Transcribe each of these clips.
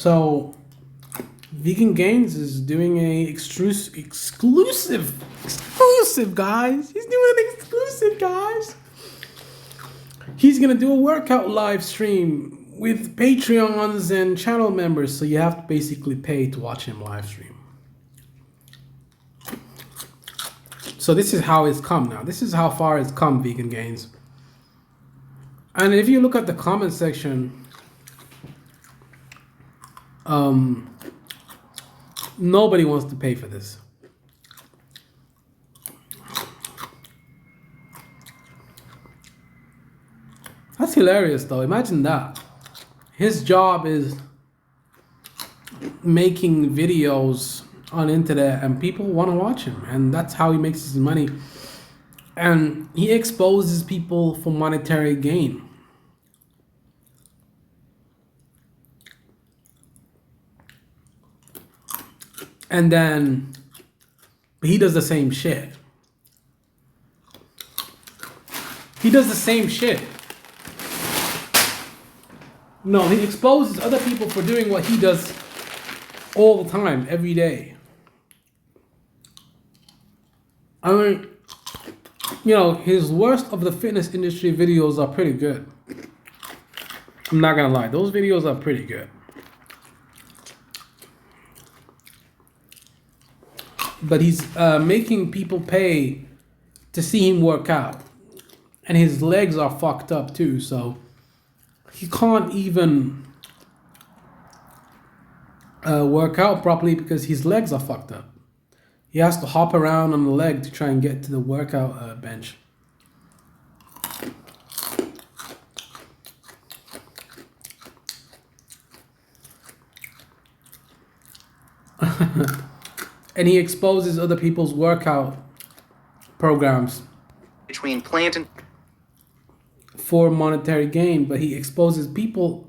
So, Vegan Gains is doing a exclusive, guys. He's doing an exclusive, guys. He's gonna do a workout live stream with Patreons and channel members. So you have to basically pay to watch him live stream. So this is how it's come now. This is how far it's come, Vegan Gains. And if you look at the comment section, nobody wants to pay for this. That's hilarious though. Imagine that. His job is making videos on internet and people want to watch him, and that's how he makes his money. And he exposes people for monetary gain. And then he does the same shit. He does the same shit. No, he exposes other people for doing what he does all the time, every day. I mean, you know, his worst of the fitness industry videos are pretty good. I'm not gonna lie, those videos are pretty good. But he's making people pay to see him work out. And his legs are fucked up too, so he can't even work out properly because his legs are fucked up. He has to hop around on the leg to try and get to the workout bench. And he exposes other people's workout programs between plant and for monetary gain, but he exposes people.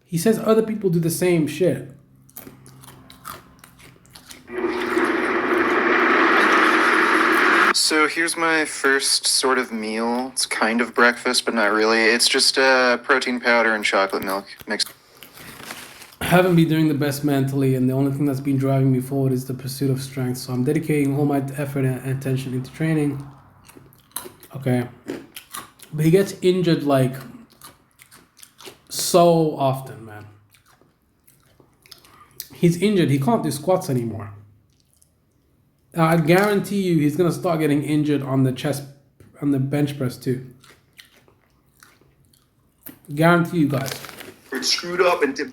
He says other people do the same shit. So here's my first sort of meal. It's kind of breakfast, but not really. It's just protein powder and chocolate milk mixed. I haven't been doing the best mentally, and the only thing that's been driving me forward is the pursuit of strength. So I'm dedicating all my effort and attention into training. Okay. But he gets injured like so often, man. He's injured. He can't do squats anymore. I guarantee you he's going to start getting injured on the chest, on the bench press too. Guarantee you guys. It's screwed up and...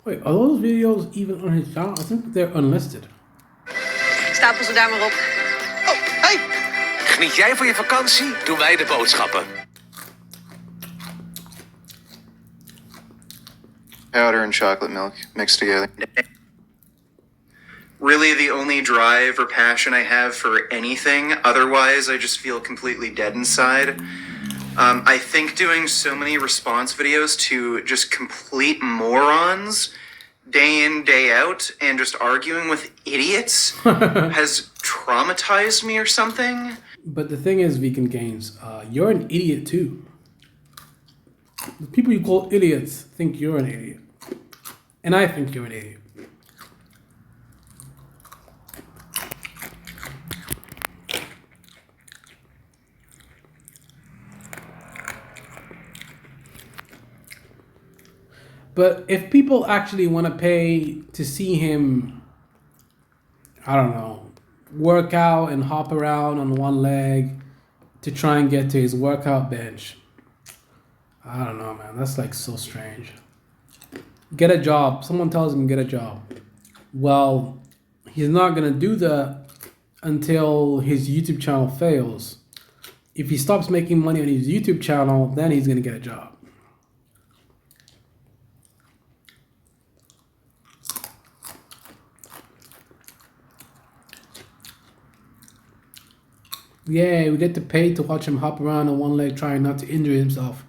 Wait, are those videos even on his channel? I think they're unlisted. Stapel ze daar maar op. Oh, hey! Geniet jij van je vakantie? Doen wij de boodschappen. Powder and chocolate milk mixed together. Really the only drive or passion I have for anything. Otherwise, I just feel completely dead inside. I think doing so many response videos to just complete morons day in, day out, and just arguing with idiots has traumatized me or something. But the thing is, Vegan Gains, you're an idiot too. The people you call idiots think you're an idiot. And I think you're an idiot. But if people actually want to pay to see him, I don't know, work out and hop around on one leg to try and get to his workout bench, I don't know, man. That's like so strange. Get a job. Someone tells him get a job. Well, he's not going to do that until his YouTube channel fails. If he stops making money on his YouTube channel, then he's going to get a job. Yeah, we get to pay to watch him hop around on one leg trying not to injure himself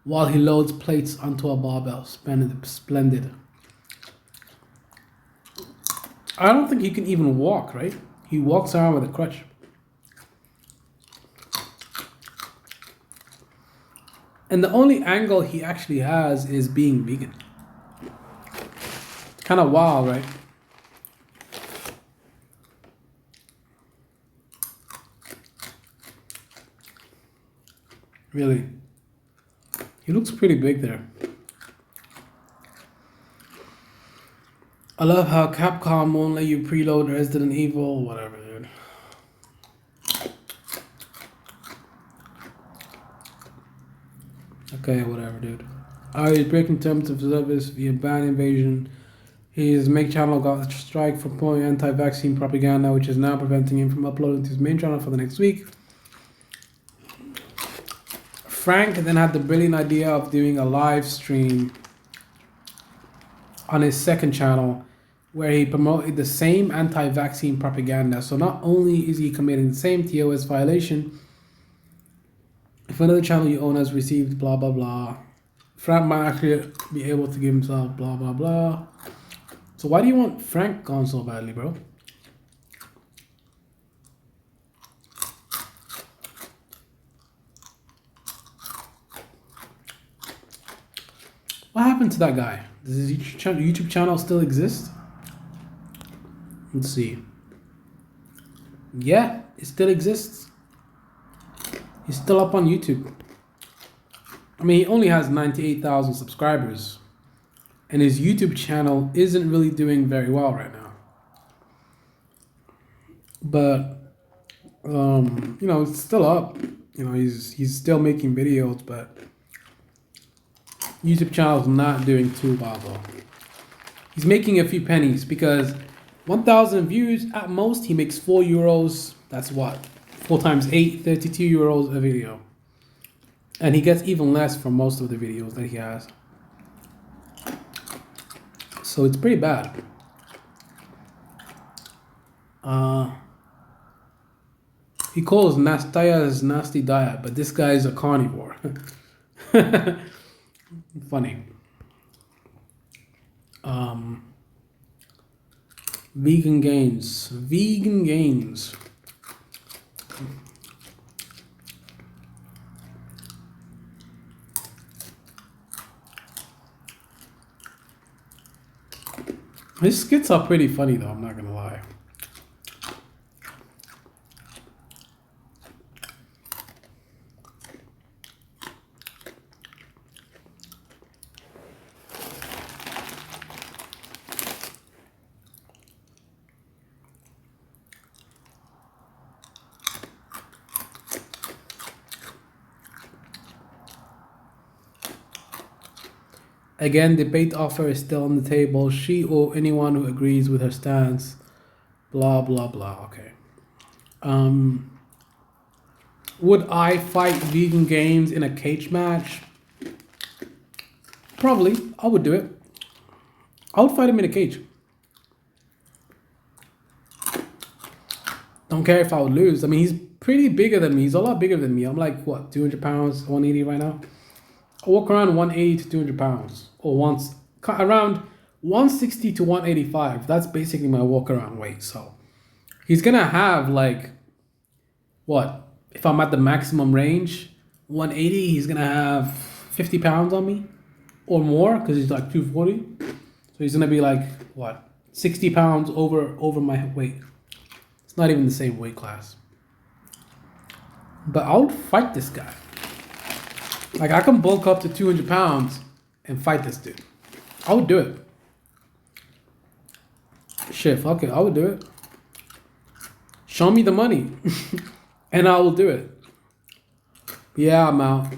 while he loads plates onto a barbell. Splendid. I don't think he can even walk, right? He walks around with a crutch. And the only angle he actually has is being vegan. Kind of wild, right? Really. He looks pretty big there. I love how Capcom won't let you preload Resident Evil, whatever, dude. Okay, whatever, dude. He's breaking terms of service via ban invasion. His main channel got a strike for promoting anti-vaccine propaganda, which is now preventing him from uploading to his main channel for the next week. Frank then had the brilliant idea of doing a live stream on his second channel where he promoted the same anti-vaccine propaganda. So not only is he committing the same TOS violation, if another channel you own has received blah blah blah, Frank might actually be able to give himself blah blah blah. So why do you want Frank gone so badly, bro? What happened to that guy? Does his YouTube channel still exist? Let's see. Yeah, it still exists. He's still up on YouTube. I mean, he only has 98,000 subscribers. And his YouTube channel isn't really doing very well right now. But, you know, it's still up. You know, he's still making videos, but YouTube channel's not doing too well though. He's making a few pennies because 1,000 views at most, he makes €4. That's what? 4 times 8, 32 euros a video. And he gets even less for most of the videos that he has. So it's pretty bad. He calls Nastaya's nasty diet, but this guy's a carnivore. Funny. Vegan gains. Vegan gains. His skits are pretty funny though, I'm not gonna lie. Again, debate offer is still on the table. She or anyone who agrees with her stance. Blah, blah, blah. Okay. Would I fight Vegan Games in a cage match? Probably. I would do it. I would fight him in a cage. Don't care if I would lose. I mean, he's pretty bigger than me. He's a lot bigger than me. I'm like, what, 200 pounds, 180 right now? I walk around 180 to 200 pounds. Or around 160 to 185. That's basically my walk around weight. So he's gonna have like, what? If I'm at the maximum range, 180, he's gonna have 50 pounds on me or more because he's like 240. So he's gonna be like, what? 60 pounds over my weight. It's not even the same weight class. But I would fight this guy. Like, I can bulk up to 200 pounds and fight this dude. I would do it. Shit, fuck it. I would do it. Show me the money. And I will do it. Yeah, I'm out.